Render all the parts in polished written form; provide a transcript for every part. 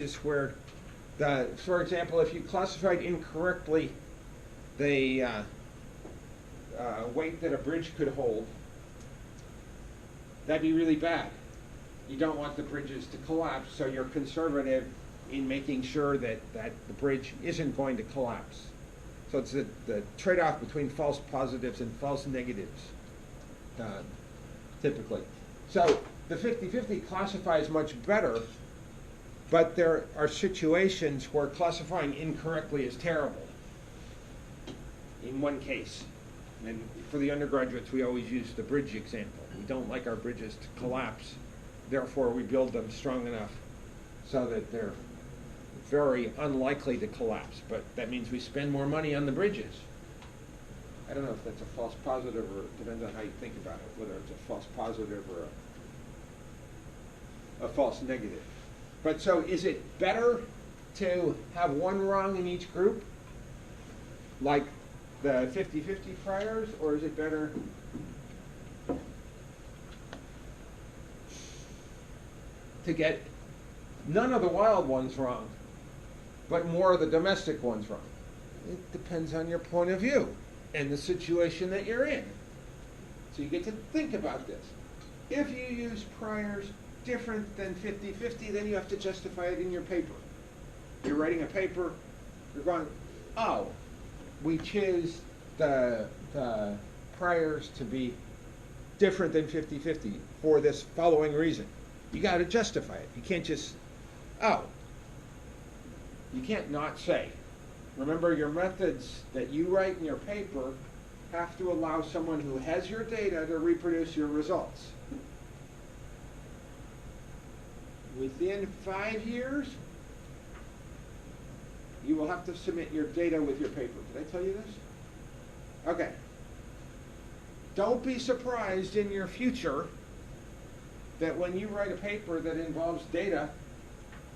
is where for example, if you classified incorrectly the weight that a bridge could hold, that'd be really bad. You don't want the bridges to collapse, so you're conservative in making sure that the bridge isn't going to collapse. So it's the trade-off between false positives and false negatives, typically. So the 50-50 classifies much better, but there are situations where classifying incorrectly is terrible. In one case, and for the undergraduates, we always use the bridge example. We don't like our bridges to collapse, therefore we build them strong enough so that they're very unlikely to collapse, but that means we spend more money on the bridges. I don't know if that's a false positive, or it depends on how you think about it, whether it's a false positive or a false negative. But so is it better to have one wrong in each group, like the 50-50 priors, or is it better to get none of the wild ones wrong, but more of the domestic ones wrong? It depends on your point of view and the situation that you're in. So you get to think about this. If you use priors different than 50-50, then you have to justify it in your paper. You're writing a paper, you're going, oh, we choose the priors to be different than 50-50 for this following reason. You got to justify it. You can't just, oh, you can't not say. Remember, your methods that you write in your paper have to allow someone who has your data to reproduce your results. Within 5 years, you will have to submit your data with your paper. Did I tell you this? Okay. Don't be surprised in your future that when you write a paper that involves data,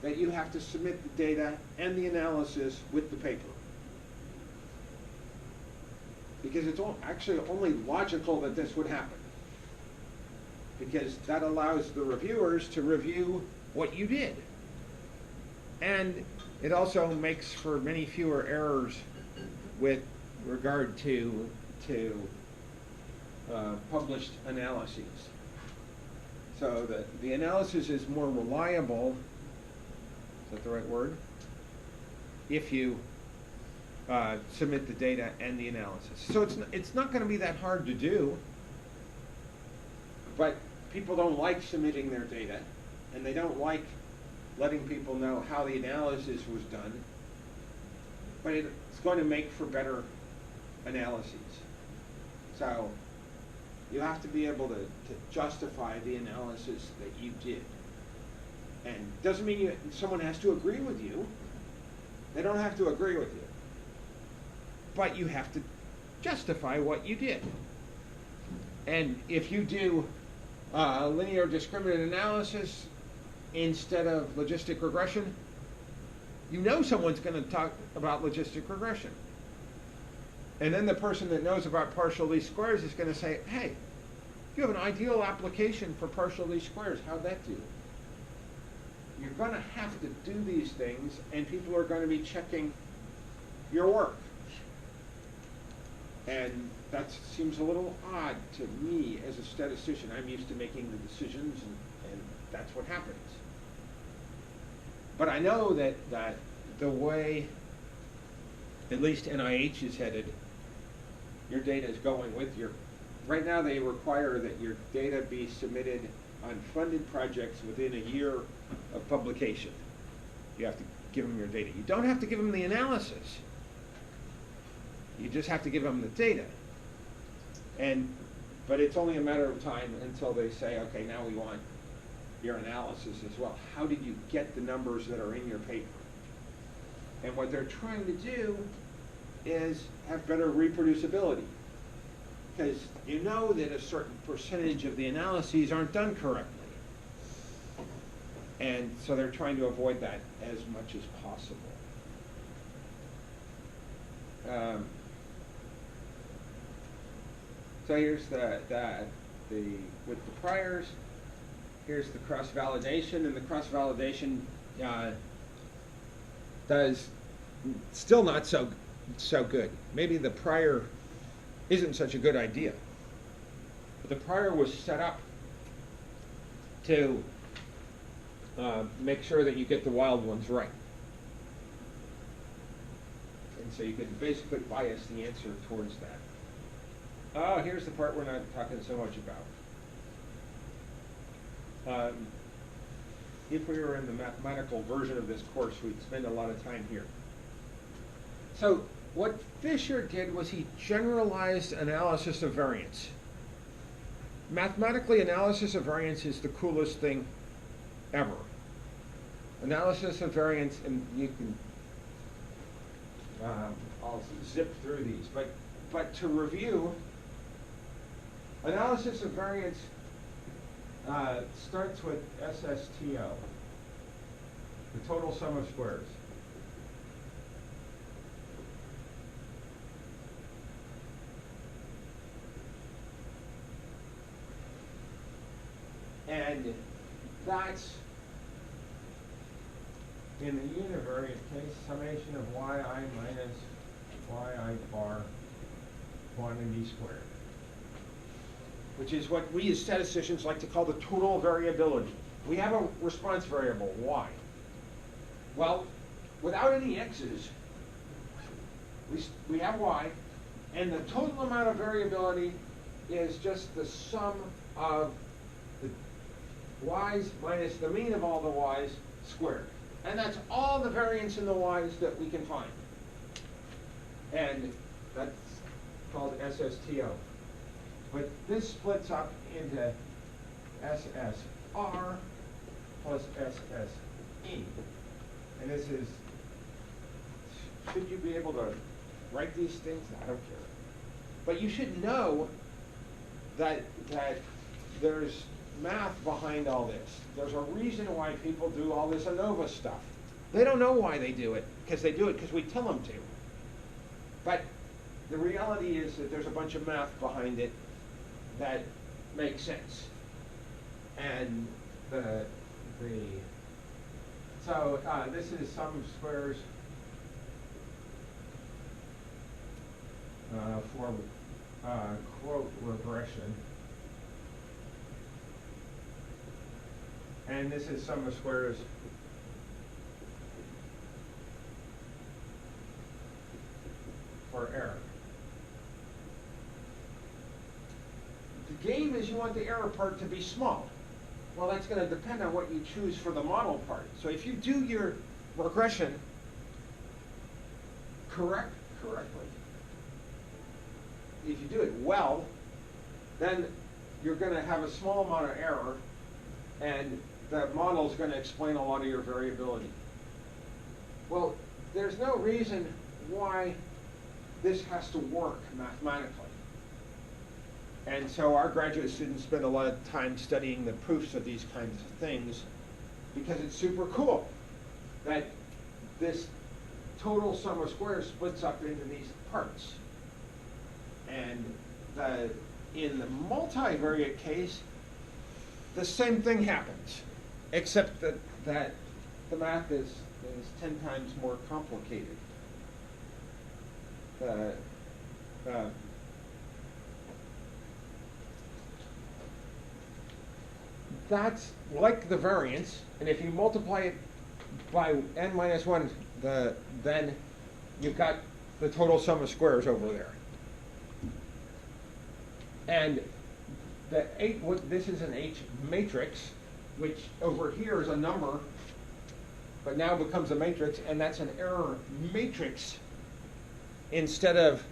that you have to submit the data and the analysis with the paper. Because it's actually only logical that this would happen. Because that allows the reviewers to review what you did. And it also makes for many fewer errors with regard to published analyses. So the analysis is more reliable, is that the right word? If you submit the data and the analysis. So it's not going to be that hard to do, but people don't like submitting their data, and they don't like letting people know how the analysis was done, but it's going to make for better analyses. So you have to be able to justify the analysis that you did. And doesn't mean someone has to agree with you. They don't have to agree with you. But you have to justify what you did. And if you do linear discriminant analysis instead of logistic regression, you know someone's going to talk about logistic regression. And then the person that knows about partial least squares is going to say, hey, you have an ideal application for partial least squares. How'd that do? You're going to have to do these things, and people are going to be checking your work. And that seems a little odd to me as a statistician. I'm used to making the decisions, and that's what happens. But I know that the way at least NIH is headed, your data is going with your, right now they require that your data be submitted on funded projects within a year of publication. You have to give them your data. You don't have to give them the analysis. You just have to give them the data. But it's only a matter of time until they say, okay, now we want your analysis as well. How did you get the numbers that are in your paper? And what they're trying to do is have better reproducibility. Because you know that a certain percentage of the analyses aren't done correctly. And so they're trying to avoid that as much as possible. So here's with the priors, here's the cross-validation, and the cross-validation does still not so good. Maybe the prior isn't such a good idea. But the prior was set up to make sure that you get the wild ones right. And so you can basically bias the answer towards that. Oh, here's the part we're not talking so much about. If we were in the mathematical version of this course, we'd spend a lot of time here. So what Fisher did was he generalized analysis of variance. Mathematically, analysis of variance is the coolest thing ever. Analysis of variance, and you can, I'll zip through these, but to review, analysis of variance starts with SSTO, the total sum of squares. And that's, in the univariate case, summation of yi minus yi bar quantity squared, which is what we as statisticians like to call the total variability. We have a response variable, y. Well, without any x's, we have y, and the total amount of variability is just the sum of the y's minus the mean of all the y's squared. And that's all the variance in the y's that we can find. And that's called SSTO. But this splits up into SSR plus SSE. And this is, should you be able to write these things? I don't care. But you should know that there's math behind all this. There's a reason why people do all this ANOVA stuff. They don't know why they do it, because they do it because we tell them to. But the reality is that there's a bunch of math behind it that makes sense. And so this is sum of squares for quote regression. And this is sum of squares for error. The game is you want the error part to be small. Well, that's going to depend on what you choose for the model part. So if you do your regression correctly, if you do it well, then you're going to have a small amount of error, and the model is going to explain a lot of your variability. Well, there's no reason why this has to work mathematically. And so our graduate students spend a lot of time studying the proofs of these kinds of things because it's super cool that this total sum of squares splits up into these parts. And in the multivariate case, the same thing happens, except that the math is 10 times more complicated. That's like the variance, and if you multiply it by n minus 1, then you've got the total sum of squares over there. And this is an H matrix, which over here is a number, but now becomes a matrix, and that's an error matrix instead of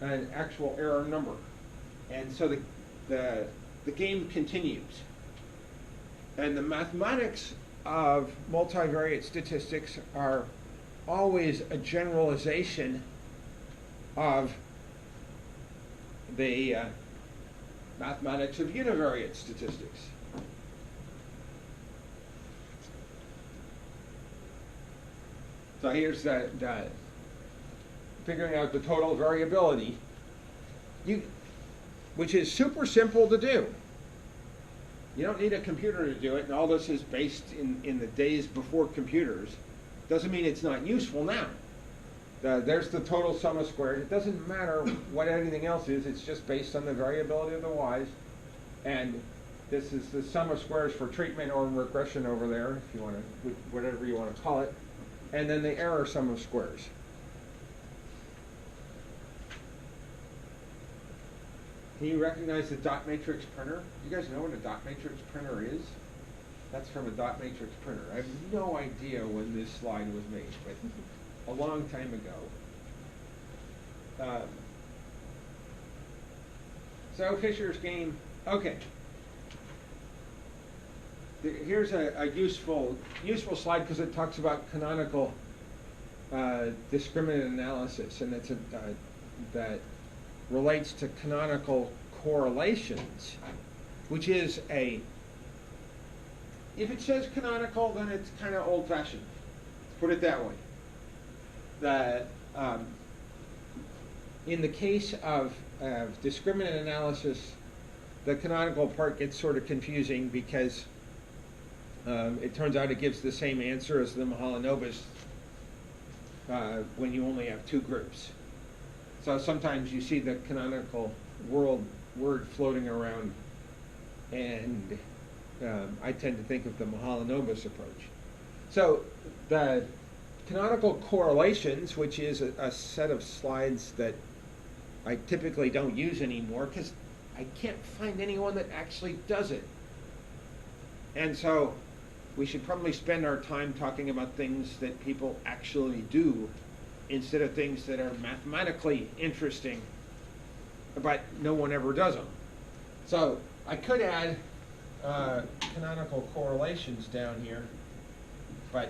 an actual error number. And so the game continues. And the mathematics of multivariate statistics are always a generalization of the mathematics of univariate statistics. So here's the figuring out the total variability, which is super simple to do. You don't need a computer to do it, and all this is based in the days before computers. Doesn't mean it's not useful now. There's the total sum of squares. It doesn't matter what anything else is. It's just based on the variability of the y's. And this is the sum of squares for treatment or regression over there, if you want to, whatever you want to call it. And then the error sum of squares. Can you recognize the dot matrix printer? You guys know what a dot matrix printer is? That's from a dot matrix printer. I have no idea when this slide was made, but a long time ago. So Fisher's game, okay. Here's a useful slide because it talks about canonical discriminant analysis, and it's that relates to canonical correlations, which is if it says canonical, then it's kind of old-fashioned. Let's put it that way. In the case of discriminant analysis, the canonical part gets sort of confusing because it turns out it gives the same answer as the Mahalanobis when you only have two groups. So sometimes you see the canonical word floating around, and I tend to think of the Mahalanobis approach. So the canonical correlations, which is a set of slides that I typically don't use anymore because I can't find anyone that actually does it. And so we should probably spend our time talking about things that people actually do instead of things that are mathematically interesting, but no one ever does them. So I could add canonical correlations down here, but